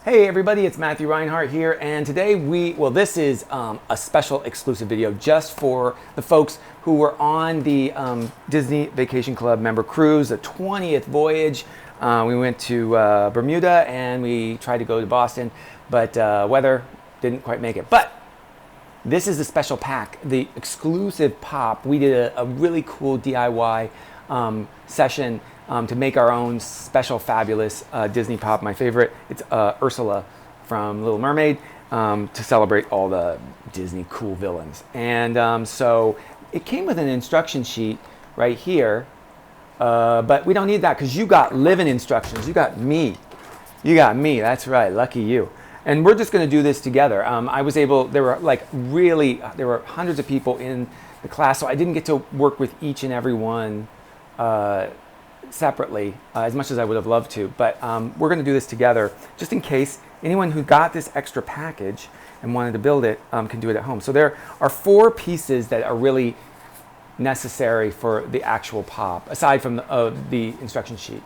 Hey everybody, it's Matthew Reinhart here, and today this is a special exclusive video just for the folks who were on the Disney Vacation Club member cruise, the 20th voyage. We went to Bermuda and we tried to go to Boston, but weather didn't quite make it. But this is the special pack, the exclusive pop. We did a really cool DIY session to make our own special, fabulous Disney pop. My favorite, it's Ursula from Little Mermaid, to celebrate all the Disney cool villains. And so it came with an instruction sheet right here, but we don't need that because you got living instructions. You got me. You got me. That's right. Lucky you. And we're just going to do this together. There were hundreds of people in the class, so I didn't get to work with each and every one separately as much as I would have loved to, but we're going to do this together just in case anyone who got this extra package and wanted to build it can do it at home. So there are 4 pieces that are really necessary for the actual pop aside from the instruction sheet.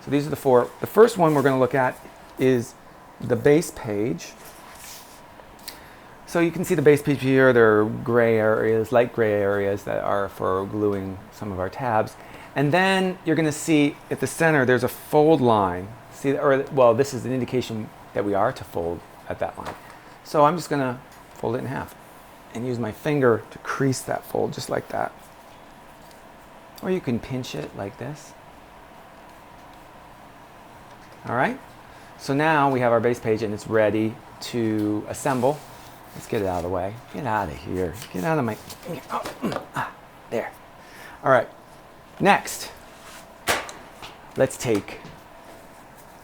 So these are the 4. The first one we're going to look at is the base page. So you can see the base page here. There are gray areas, light gray areas that are for gluing some of our tabs. And then you're going to see at the center there's a fold line. See, this is an indication that we are to fold at that line. So I'm just going to fold it in half and use my finger to crease that fold just like that. Or you can pinch it like this. All right. So now we have our base page and it's ready to assemble. Let's get it out of the way. Get out of here. Get out of my... there. All right. Next, let's take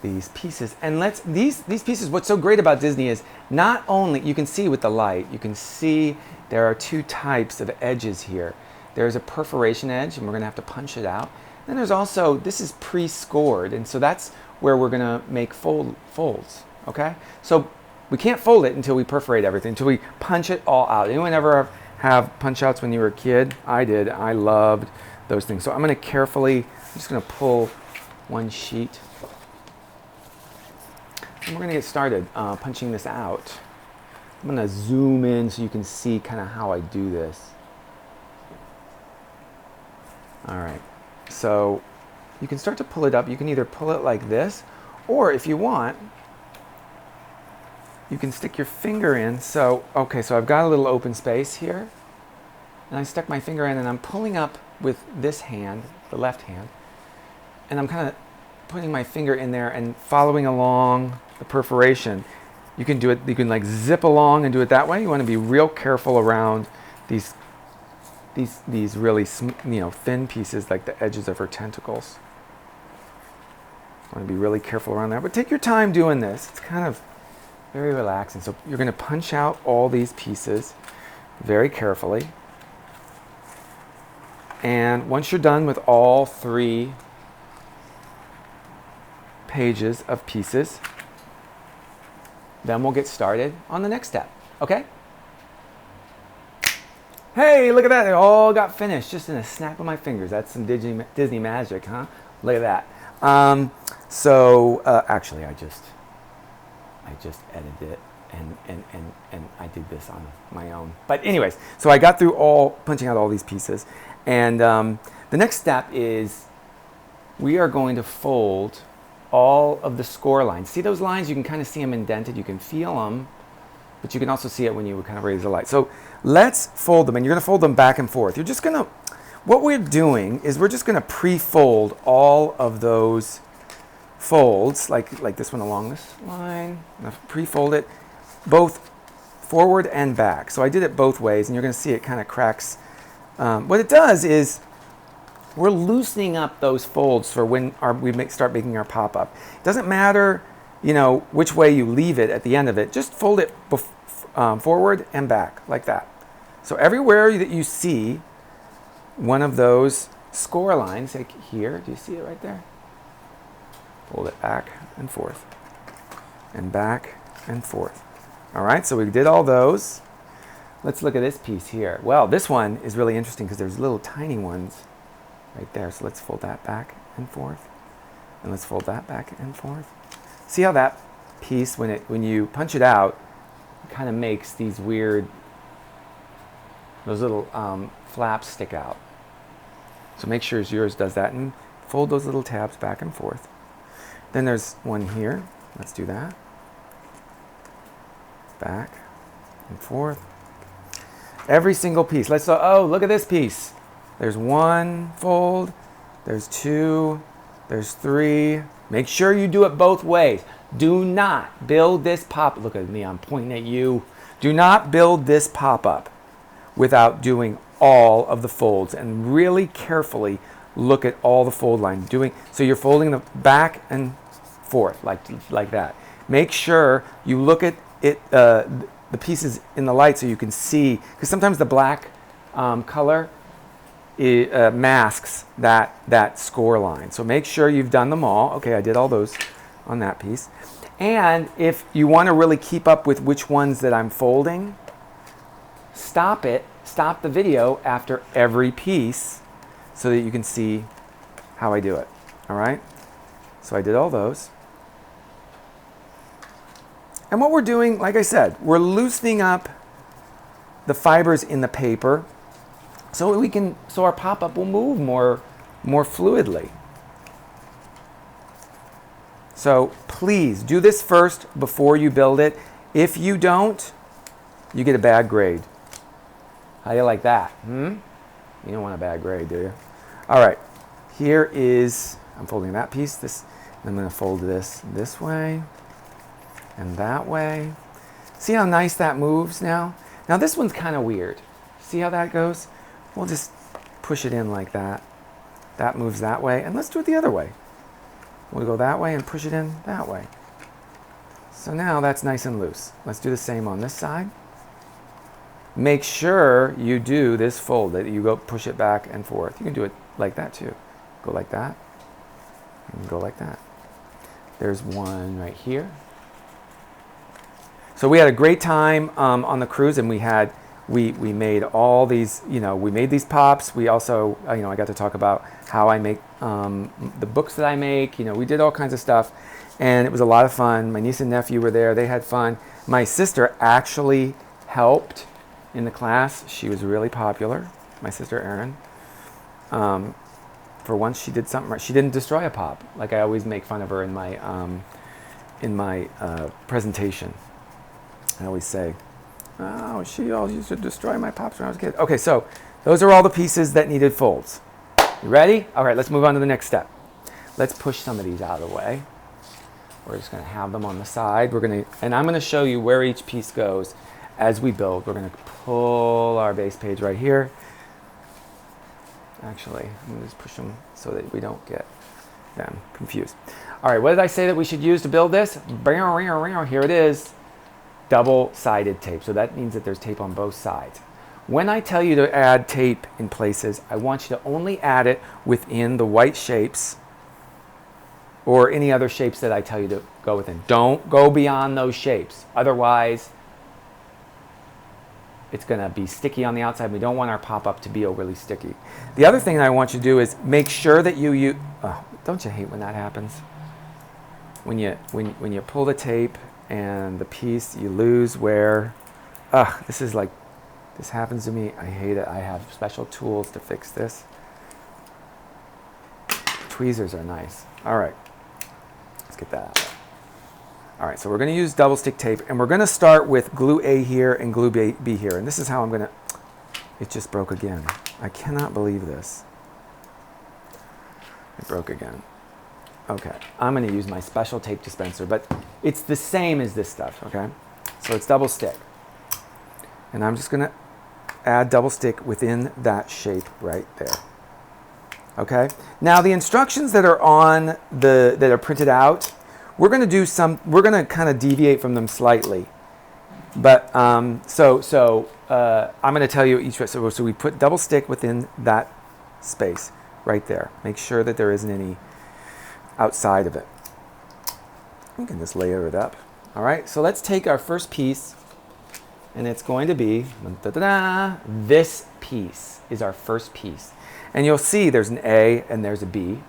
these pieces and these pieces, what's so great about Disney is not only, you can see with the light, you can see there are 2 types of edges here. There's a perforation edge and we're going to have to punch it out. Then there's also, this is pre-scored, and so that's where we're going to make folds, okay? So we can't fold it until we perforate everything, until we punch it all out. Anyone ever have punch outs when you were a kid? I did. I loved those things. So I'm going to I'm just going to pull one sheet. And we're going to get started punching this out. I'm going to zoom in so you can see kind of how I do this. All right. So you can start to pull it up. You can either pull it like this, or if you want, you can stick your finger in. So, okay, so I've got a little open space here. And I stuck my finger in and I'm pulling up with this hand, the left hand, and I'm kind of putting my finger in there and following along the perforation. You can do it, you can like zip along and do it that way. You want to be real careful around these really thin pieces like the edges of her tentacles. You want to be really careful around that, but take your time doing this. It's kind of very relaxing. So you're going to punch out all these pieces very carefully. And once you're done with all 3 pages of pieces, then we'll get started on the next step, okay? Hey, look at that. They all got finished just in a snap of my fingers. That's some Disney magic, huh? Look at that. Actually, I just edited it and I did this on my own. But anyways, so I got through punching out all these pieces. And the next step is we are going to fold all of the score lines. See those lines? You can kind of see them indented. You can feel them, but you can also see it when you kind of raise the light. So let's fold them, and you're going to fold them back and forth. You're just going to, what we're doing is we're just going to pre-fold all of those folds, like this one along this line. I'm going to pre-fold it both forward and back. So I did it both ways, and you're going to see it kind of cracks. What it does is we're loosening up those folds for when we start making our pop-up. It doesn't matter, which way you leave it at the end of it. Just fold it forward and back like that. So everywhere that you see one of those score lines, like here, do you see it right there? Fold it back and forth and back and forth. All right, so we did all those. Let's look at this piece here. Well, this one is really interesting because there's little tiny ones right there. So let's fold that back and forth. And let's fold that back and forth. See how that piece, when you punch it out, it kind of makes these weird, those little flaps stick out. So make sure yours does that, and fold those little tabs back and forth. Then there's one here. Let's do that. Back and forth. Every single piece. Oh, look at this piece. There's one fold. There's two. There's three. Make sure you do it both ways. Do not build this pop. Look at me, I'm pointing at you. Do not build this pop-up without doing all of the folds, and really carefully look at all the fold lines. So you're folding the back and forth like that. Make sure you look at it, the pieces in the light so you can see, because sometimes the black color masks that score line. So make sure you've done them all. Okay, I did all those on that piece. And if you want to really keep up with which ones that I'm folding, stop the video after every piece so that you can see how I do it. All right? So I did all those. And what we're doing, like I said, we're loosening up the fibers in the paper so our pop-up will move more fluidly. So please do this first before you build it. If you don't, you get a bad grade. How do you like that? You don't want a bad grade, do you? All right, here is, I'm folding that piece. I'm going to fold this way and that way. See how nice that moves now? Now this one's kind of weird. See how that goes? We'll just push it in like that. That moves that way, and let's do it the other way. We'll go that way and push it in that way. So now that's nice and loose. Let's do the same on this side. Make sure you do this fold, that you go push it back and forth. You can do it like that too. Go like that, and go like that. There's one right here. So we had a great time on the cruise, and we made all these, we made these pops. We also, I got to talk about how I make the books that I make. We did all kinds of stuff, and it was a lot of fun. My niece and nephew were there. They had fun. My sister actually helped in the class. She was really popular, my sister Erin. For once, she did something right. She didn't destroy a pop, like I always make fun of her in my presentation. I always say, oh, she always used to destroy my pops when I was a kid. Okay, so those are all the pieces that needed folds. You ready? All right, let's move on to the next step. Let's push some of these out of the way. We're just going to have them on the side. And I'm going to show you where each piece goes as we build. We're going to pull our base page right here. Actually, I'm going to just push them so that we don't get them confused. All right, what did I say that we should use to build this? Here it is. Double-sided tape. So that means that there's tape on both sides. When I tell you to add tape in places, I want you to only add it within the white shapes or any other shapes that I tell you to go within. Don't go beyond those shapes. Otherwise, it's going to be sticky on the outside. We don't want our pop-up to be overly sticky. The other thing that I want you to do is make sure that you don't you hate when that happens? When you pull the tape and the piece, you lose where, this happens to me. I hate it. I have special tools to fix this. Tweezers are nice. All right, let's get that out. All right, so we're going to use double stick tape, and we're going to start with glue A here and glue B here. And this is how I'm going to, it just broke again. I cannot believe this. It broke again. Okay, I'm going to use my special tape dispenser, but it's the same as this stuff, okay? So it's double stick. And I'm just going to add double stick within that shape right there. Okay? Now the instructions that are on that are printed out, we're going to kind of deviate from them slightly. But I'm going to tell you each way. So we put double stick within that space right there. Make sure that there isn't any outside of it. We can just layer it up. All right, so let's take our first piece, and it's going to be this piece is our first piece. And you'll see there's an A and there's a B.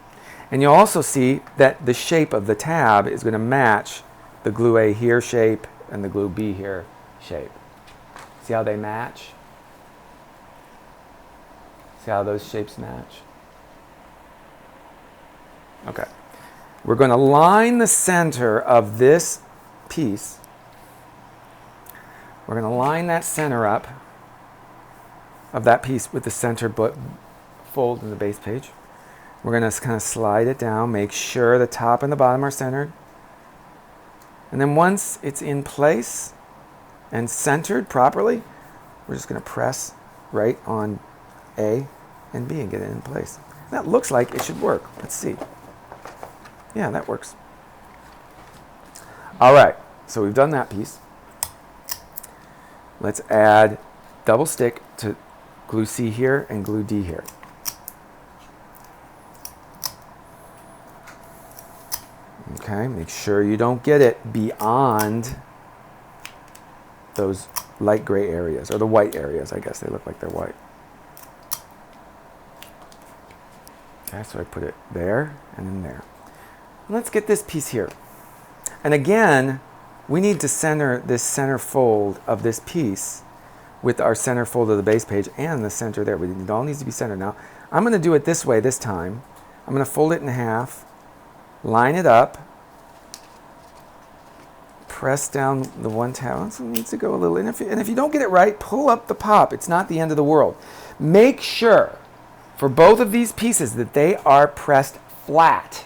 And you'll also see that the shape of the tab is going to match the glue A here shape and the glue B here shape. See how they match? See how those shapes match? Okay. We're going to line the center of this piece. We're going to line that center up of that piece with the center fold in the base page. We're going to kind of slide it down, make sure the top and the bottom are centered. And then once it's in place and centered properly, we're just going to press right on A and B and get it in place. That looks like it should work. Let's see. Yeah, that works. All right, so we've done that piece. Let's add double stick to glue C here and glue D here. Okay, make sure you don't get it beyond those light gray areas, or the white areas, I guess they look like they're white. Okay, so I put it there and then there. Let's get this piece here. And again, we need to center this center fold of this piece with our center fold of the base page and the center there. It all needs to be centered. Now, I'm going to do it this way this time. I'm going to fold it in half, line it up, press down the one tab. So it needs to go a little in. And if you don't get it right, pull up the pop. It's not the end of the world. Make sure for both of these pieces that they are pressed flat.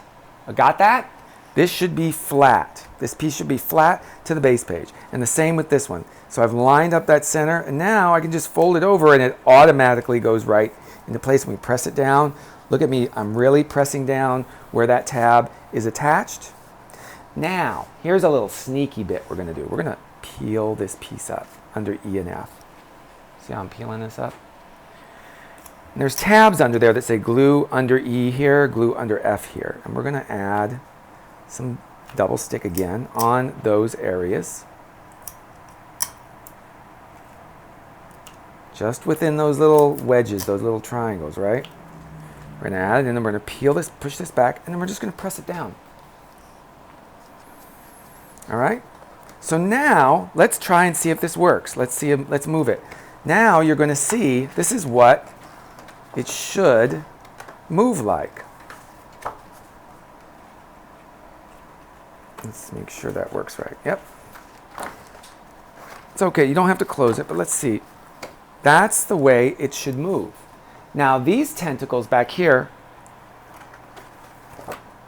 Got that? This should be flat. This piece should be flat to the base page. And the same with this one. So I've lined up that center, and now I can just fold it over and it automatically goes right into place. When we press it down, look at me, I'm really pressing down where that tab is attached. Now, here's a little sneaky bit we're going to do. We're going to peel this piece up under E and F. See how I'm peeling this up? And there's tabs under there that say glue under E here, glue under F here. And we're going to add some double stick again on those areas. Just within those little wedges, those little triangles, right? We're going to add it, and then we're going to peel this, push this back, and then we're just going to press it down. All right? So now, let's try and see if this works. Let's move it. Now you're going to see this is what it should move like. Let's make sure that works right. Yep. It's okay, you don't have to close it, but let's see. That's the way it should move. Now these tentacles back here,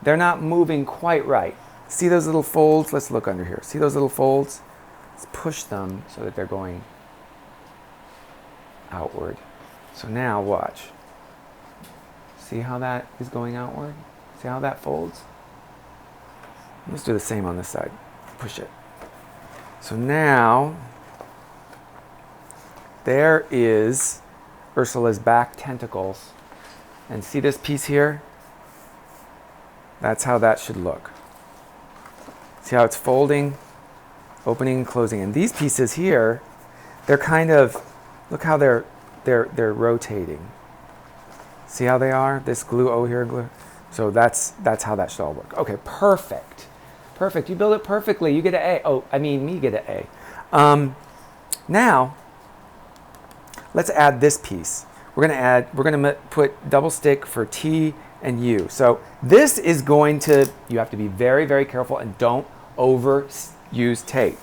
they're not moving quite right. See those little folds? Let's look under here. See those little folds? Let's push them so that they're going outward. So now watch. See how that is going outward? See how that folds? Let's do the same on this side. Push it. So now there is Ursula's back tentacles. And see this piece here? That's how that should look. See how it's folding, opening and closing. And these pieces here, they're kind of, look how they're rotating. See how they are? This glue O here, glue. So that's how that should all work. Okay, perfect. Perfect. You build it perfectly. You get an A. Oh, I mean, me get an A. Now, let's add this piece. We're going to put double stick for T and U. So this is going to, you have to be very, very careful and don't overuse tape.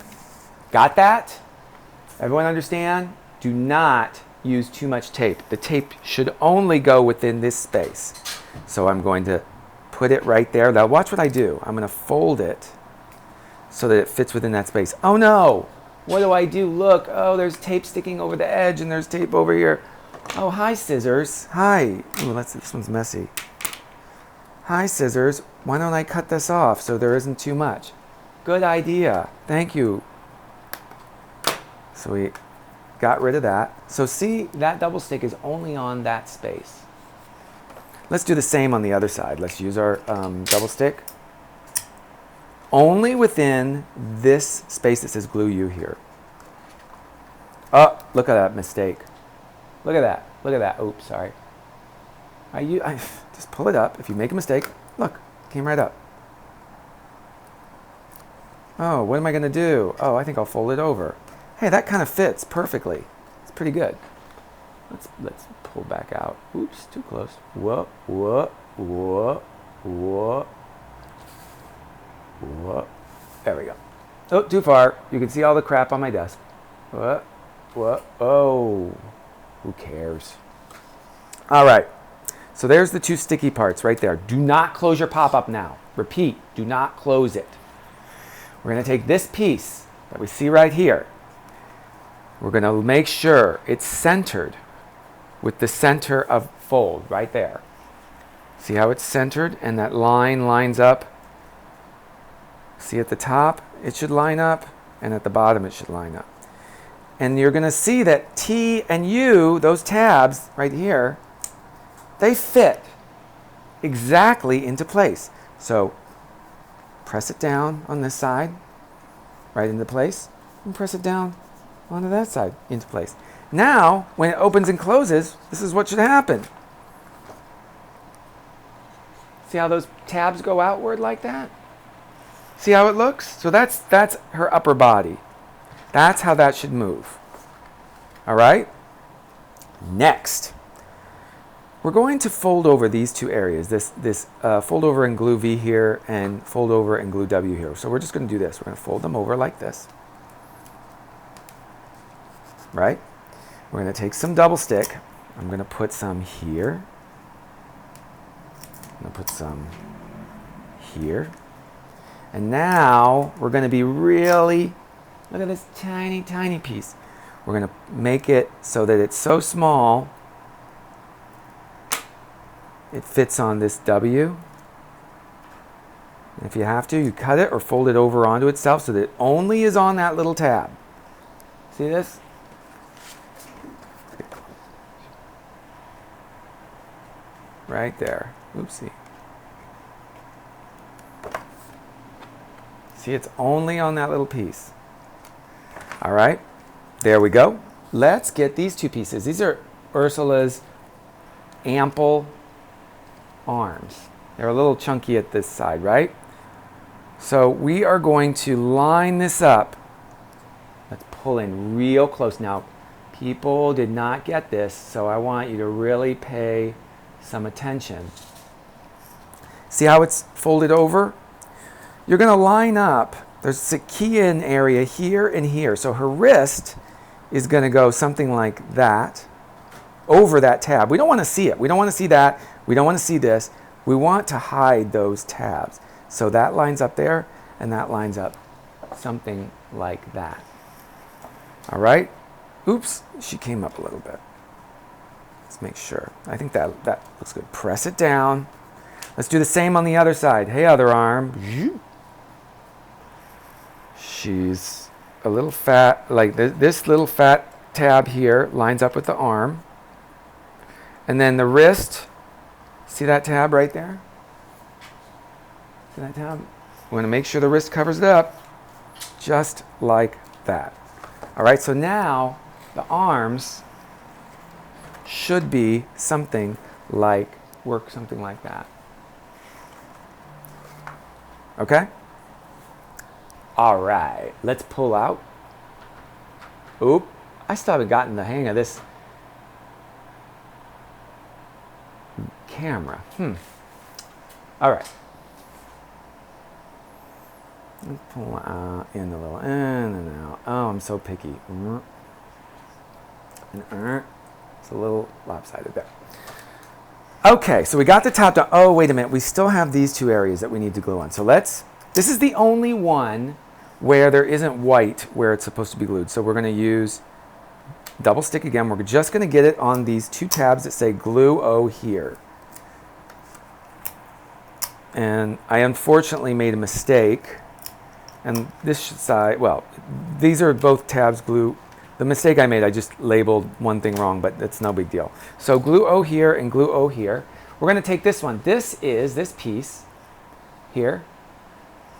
Got that? Everyone understand? Do not use too much tape. The tape should only go within this space. So I'm going to put it right there. Now watch what I do. I'm going to fold it so that it fits within that space. Oh no! What do I do? Look, oh, there's tape sticking over the edge and there's tape over here. Oh, hi, scissors. Hi. Ooh, this one's messy. Hi, scissors. Why don't I cut this off so there isn't too much? Good idea. Thank you. So we got rid of that. So see, that double stick is only on that space. Let's do the same on the other side. Let's use our double stick. Only within this space that says glue U here. Oh, look at that mistake. Look at that. Look at that. Oops, sorry. Just pull it up. If you make a mistake, look, it came right up. Oh, what am I going to do? Oh, I think I'll fold it over. Hey, that kind of fits perfectly. It's pretty good. Let's pull back out. Oops, too close. Whoa, whoa, whoa, whoa, whoa. There we go. Oh, too far. You can see all the crap on my desk. What? What? Oh, who cares? All right. So there's the two sticky parts right there. Do not close your pop-up now. Repeat, do not close it. We're going to take this piece that we see right here. We're going to make sure it's centered with the center of fold right there. See how it's centered and that line lines up? See at the top, it should line up, and at the bottom it should line up. And you're going to see that T and U, those tabs right here, they fit exactly into place. So press it down on this side, right into place, and press it down onto that side into place. Now, when it opens and closes, this is what should happen. See how those tabs go outward like that? See how it looks? So that's her upper body. That's how that should move. All right? Next, we're going to fold over these two areas. This fold over and glue V here and fold over and glue W here. So we're just going to do this. We're going to fold them over like this. Right? We're going to take some double stick. I'm going to put some here. I'm going to put some here. And now we're going to be really, look at this tiny, tiny piece. We're going to make it so that it's so small it fits on this W. And if you have to, you cut it or fold it over onto itself so that it only is on that little tab. See this? Right there. Oopsie. See, it's only on that little piece. All right, there we go. Let's get these two pieces. These are Ursula's ample arms. They're a little chunky at this side, right? So we are going to line this up. Let's pull in real close. Now, people did not get this, so I want you to really pay some attention. See how it's folded over? You're going to line up. There's a key-in area here and here. So her wrist is going to go something like that over that tab. We don't want to see it. We don't want to see that. We don't want to see this. We want to hide those tabs. So that lines up there, and that lines up something like that. All right? Oops, she came up a little bit. Let's make sure. I think that looks good. Press it down. Let's do the same on the other side. Hey, other arm. She's a little fat, like this little fat tab here lines up with the arm. And then the wrist, see that tab right there? See that tab? We want to make sure the wrist covers it up, just like that. All right, so now the arms should be something like, work something like that. Okay? All right, let's pull out. Oop, I still haven't gotten the hang of this camera. All right. Let's pull out in a little, in and out. Oh, I'm so picky. It's a little lopsided there. Okay, so we got the top down. Oh, wait a minute. We still have these two areas that we need to glue on. So this is the only one where there isn't white where it's supposed to be glued. So we're going to use double stick again. We're just going to get it on these two tabs that say glue O here. And I unfortunately made a mistake. And this side, well, these are both tabs glue. The mistake I made, I just labeled one thing wrong, but it's no big deal. So glue O here and glue O here. We're going to take this one. This is this piece here.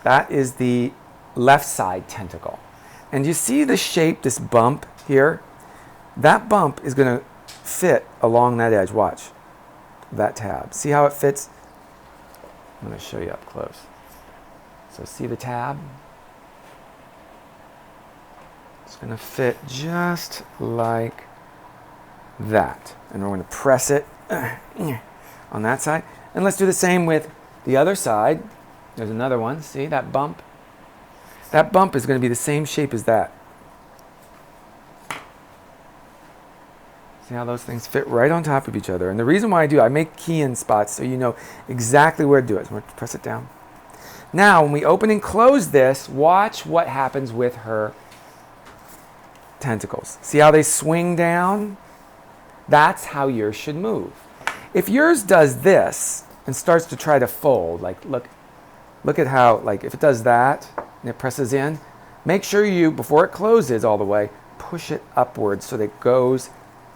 That is the left side tentacle. And you see the shape, this bump here? That bump is going to fit along that edge. Watch that tab. See how it fits? I'm going to show you up close. So see the tab? It's going to fit just like that. And we're going to press it on that side. And let's do the same with the other side. There's another one. See that bump? That bump is going to be the same shape as that. See how those things fit right on top of each other. And the reason why I make key-in spots so you know exactly where to do it. So we're going to press it down. Now, when we open and close this, watch what happens with her tentacles. See how they swing down? That's how yours should move. If yours does this and starts to try to fold, like look at how, like if it does that and it presses in, make sure you, before it closes all the way, push it upwards so that it goes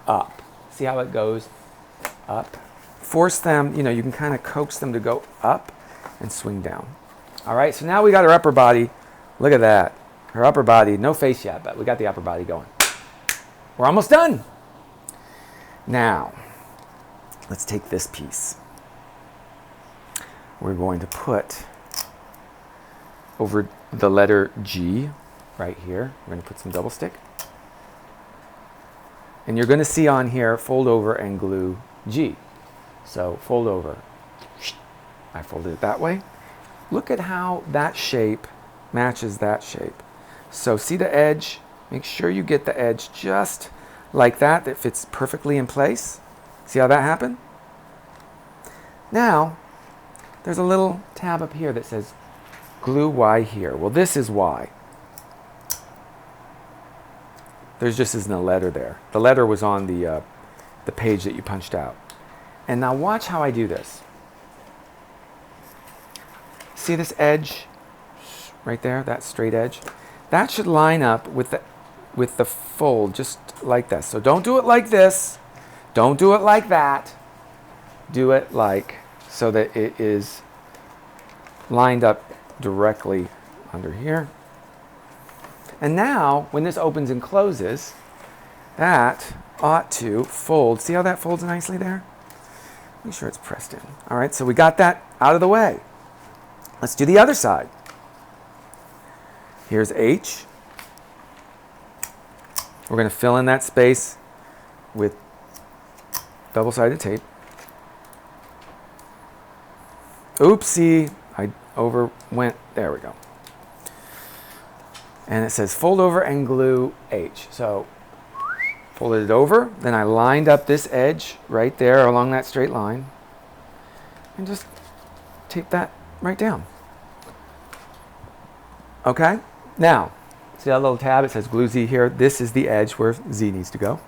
up. See how it goes up? Force them, you can kind of coax them to go up and swing down. All right, so now we got her upper body. Look at that. Her upper body, no face yet, but we got the upper body going. We're almost done. Now, let's take this piece. We're going to put over the letter G right here. We're going to put some double stick. And you're going to see on here, fold over and glue G. So fold over. I folded it that way. Look at how that shape matches that shape. So see the edge? Make sure you get the edge just like that. That fits perfectly in place. See how that happened? Now, there's a little tab up here that says glue Y here. Well, this is Y. There's just isn't a letter there. The letter was on the page that you punched out. And now watch how I do this. See this edge right there, that straight edge? That should line up with the fold just like this. So don't do it like this. Don't do it like that. Do it like so that it is lined up directly under here. And now, when this opens and closes, that ought to fold. See how that folds nicely there? Make sure it's pressed in. All right, so we got that out of the way. Let's do the other side. Here's H. We're going to fill in that space with double-sided tape. Oopsie, I overwent. There we go. And it says fold over and glue H. So folded it over, then I lined up this edge right there along that straight line and just tape that right down. Okay, now see that little tab? It says glue Z here. This is the edge where Z needs to go.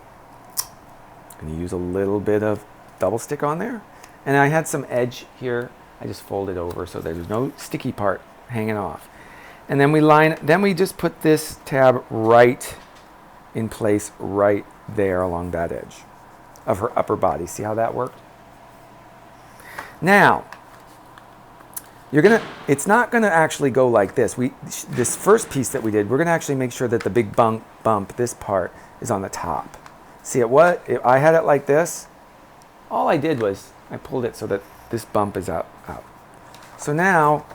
I'm going to use a little bit of double stick on there. And I had some edge here. I just folded over so there's no sticky part hanging off. And then we just put this tab right in place right there along that edge of her upper body. See how that worked? Now, it's not gonna actually go like this. This first piece that we did, we're gonna actually make sure that the big bump, this part, is on the top. See if I had it like this, all I did was I pulled it so that this bump is out. So now,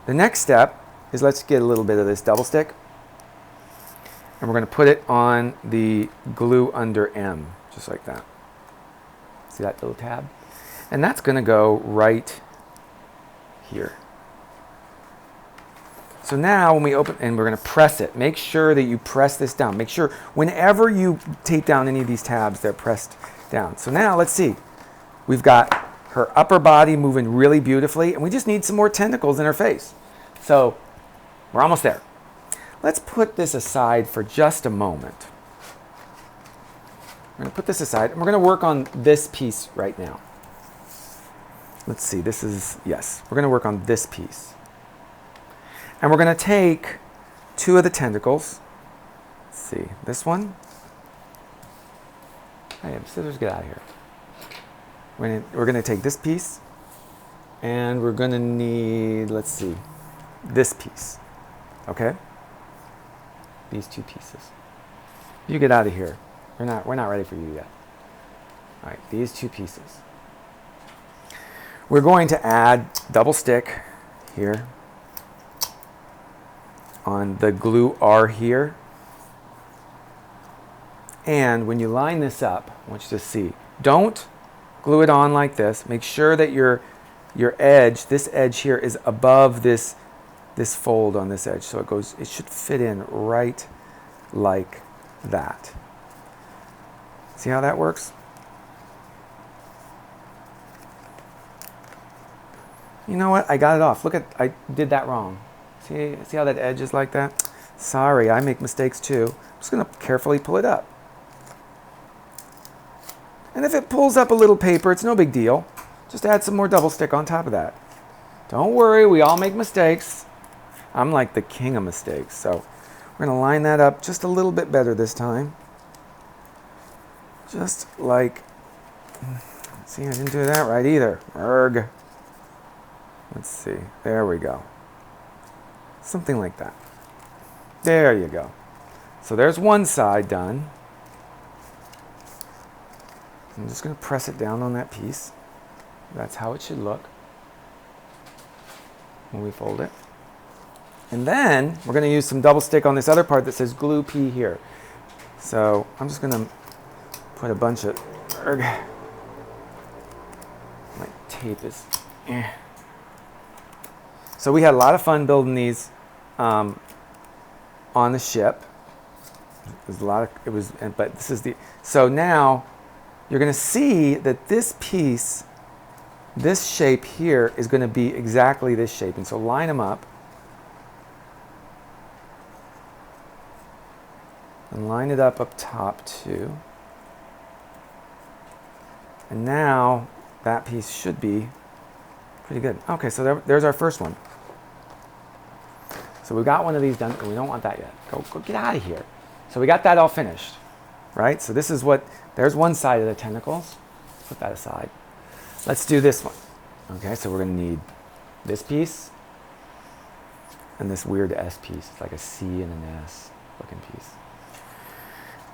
the next step is let's get a little bit of this double stick and we're going to put it on the glue under M, just like that. See that little tab? And that's going to go right here. So now when we open, and we're going to press it, make sure that you press this down. Make sure whenever you tape down any of these tabs, they're pressed down. So now let's see. We've got her upper body moving really beautifully, and we just need some more tentacles in her face. So we're almost there. Let's put this aside for just a moment. We're going to put this aside, and we're going to work on this piece right now. Let's see, yes, we're going to work on this piece. And we're going to take two of the tentacles. Let's see, this one. I have scissors, get out of here. We're going to take this piece, and we're going to need, let's see, this piece. Okay? These two pieces. You get out of here. We're not ready for you yet. All right, these two pieces. We're going to add double stick here on the glue R here. And when you line this up, I want you to see, don't glue it on like this. Make sure that your edge, this edge here, is above this fold on this edge. So it should fit in right like that. See how that works? You know what? I got it off. Look at, I did that wrong. See how that edge is like that? Sorry, I make mistakes too. I'm just going to carefully pull it up. And if it pulls up a little paper, it's no big deal. Just add some more double stick on top of that. Don't worry, we all make mistakes. I'm like the king of mistakes. So we're going to line that up just a little bit better this time. Just like, see, I didn't do that right either. Erg. Let's see, there we go. Something like that. There you go. So there's one side done. I'm just going to press it down on that piece. That's how it should look when we fold it. And then we're going to use some double stick on this other part that says glue P here. So I'm just going to put a bunch of, my tape is, So we had a lot of fun building these on the ship. There's a lot of, but this is so now you're going to see that this piece, this shape here is going to be exactly this shape. And so line them up. And line it up top too. And now that piece should be pretty good. Okay, so there's our first one. So we got one of these done, and we don't want that yet. Go get out of here. So we got that all finished, right? So this is there's one side of the tentacles. Put that aside. Let's do this one. Okay, so we're going to need this piece and this weird S piece. It's like a C and an S looking piece.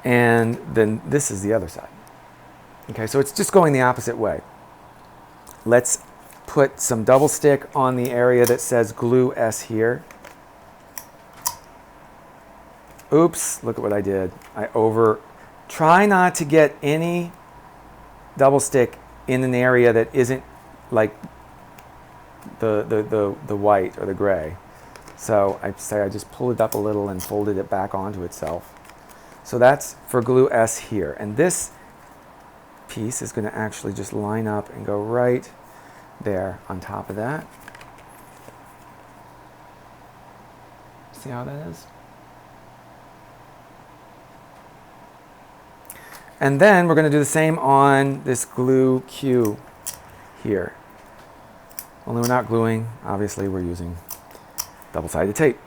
And then this is the other side. Okay, so it's just going the opposite way. Let's put some double stick on the area that says glue S here. Oops, look at what I did. Try not to get any double stick in an area that isn't like the white or the gray. So I just pulled it up a little and folded it back onto itself. So that's for glue S here. And this piece is going to actually just line up and go right there on top of that. See how that is? And then we're going to do the same on this glue Q here. Only we're not gluing, obviously we're using double-sided tape.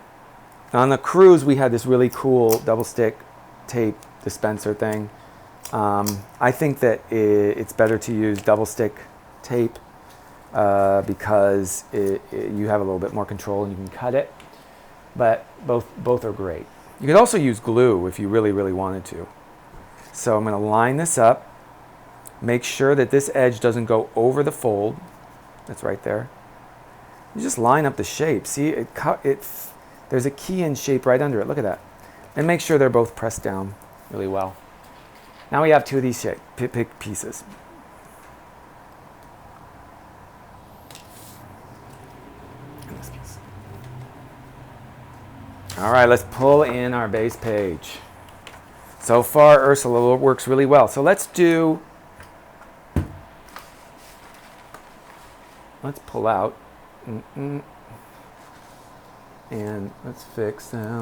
On the cruise we had this really cool double stick tape dispenser thing. I think that it's better to use double stick tape because you have a little bit more control and you can cut it. But both are great. You could also use glue if you really, really wanted to. So I'm going to line this up. Make sure that this edge doesn't go over the fold. That's right there. You just line up the shape. See, there's a key in shape right under it. Look at that. And make sure they're both pressed down really well. Now we have two of these pieces. And this piece. All right, let's pull in our base page. So far, Ursula works really well. So let's pull out. And let's fix that.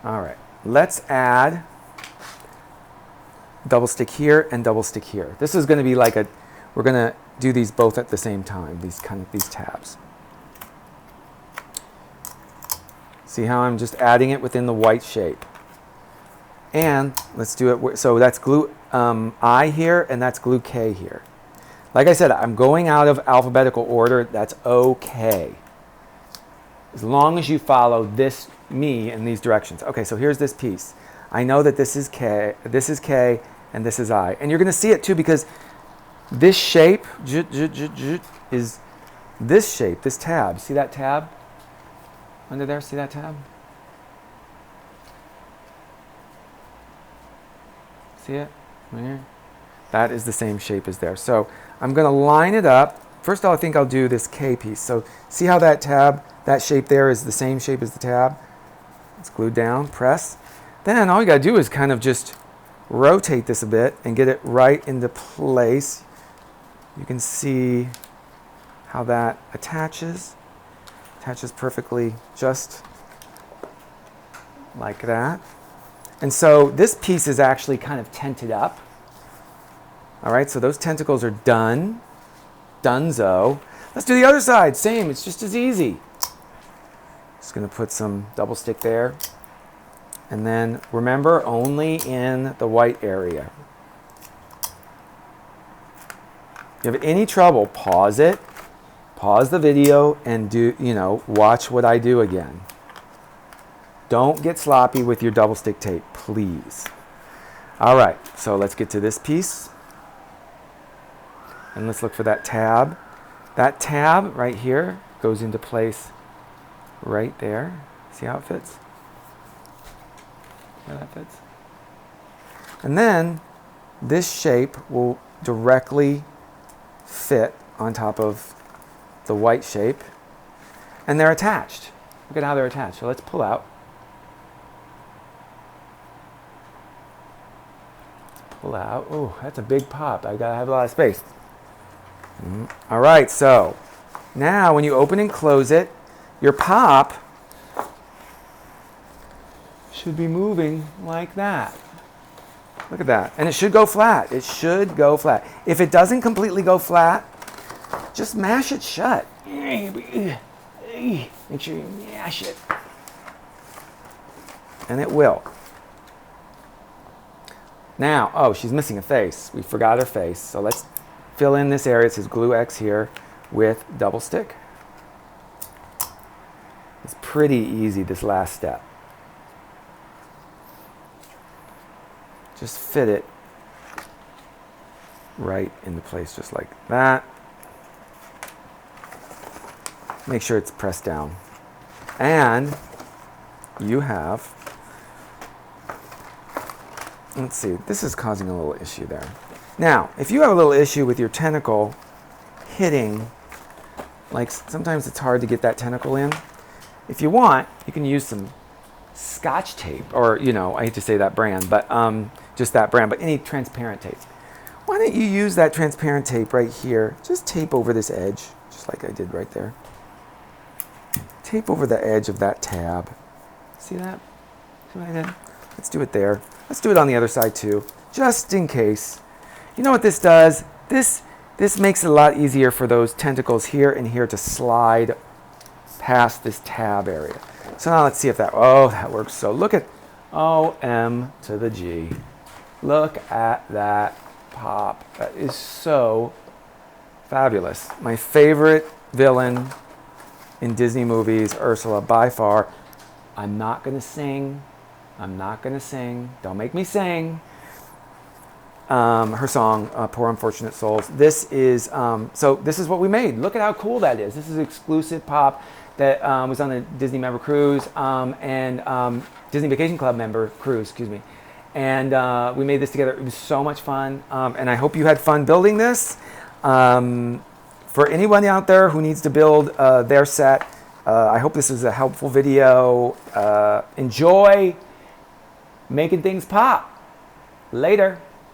All right, let's add double stick here and double stick here. This is going to be like we're going to do these both at the same time, these tabs. See how I'm just adding it within the white shape. And let's do it, so that's glue I here and that's glue K here. Like I said, I'm going out of alphabetical order, that's okay. As long as you follow me in these directions. Okay, so here's this piece. I know that this is K, and this is I. And you're going to see it too because this shape is this shape, this tab. See that tab? Under there, see that tab? See it? Right here? That is the same shape as there. So I'm going to line it up. First of all, I think I'll do this K piece. So see how that tab, that shape there is the same shape as the tab? It's glued down, press. Then all you got to do is kind of just rotate this a bit and get it right into place. You can see how that attaches. Attaches perfectly just like that. And so this piece is actually kind of tented up. All right, so those tentacles are done. Donezo. Let's do the other side. Same, it's just as easy. Just going to put some double stick there. And then remember, only in the white area. If you have any trouble, pause it. Pause the video and watch what I do again. Don't get sloppy with your double stick tape, please. All right, so let's get to this piece. And let's look for that tab. That tab right here goes into place right there. See how it fits? See how that fits? And then this shape will directly fit on top of the white shape. And they're attached. Look at how they're attached. So let's pull out. Pull out. Oh, that's a big pop. I gotta have a lot of space. All right, so now when you open and close it, your pop should be moving like that. Look at that. And it should go flat. It should go flat. If it doesn't completely go flat, just mash it shut. Make sure you mash it. And it will. Now, oh, she's missing a face. We forgot her face. So let's fill in this area. It says glue X here with double stick. It's pretty easy, this last step. Just fit it right into place just like that. Make sure it's pressed down. And you have, let's see, this is causing a little issue there. Now, if you have a little issue with your tentacle hitting, like sometimes it's hard to get that tentacle in. If you want, you can use some Scotch tape, or I hate to say that brand, but just that brand, but any transparent tape. Why don't you use that transparent tape right here? Just tape over this edge, just like I did right there. Tape over the edge of that tab. See that? See what I did? Let's do it there. Let's do it on the other side too, just in case. You know what this does? This makes it a lot easier for those tentacles here and here to slide past this tab area. So now let's see if that works. So look at O-M to the G. Look at that pop. That is so fabulous. My favorite villain in Disney movies, Ursula, by far. I'm not going to sing. Don't make me sing. Her song, Poor Unfortunate Souls. This is, so this is what we made. Look at how cool that is. This is exclusive pop that was on the Disney member cruise and Disney Vacation Club member cruise, excuse me. And we made this together. It was so much fun. And I hope you had fun building this. For anyone out there who needs to build their set, I hope this is a helpful video. Enjoy making things pop. Later.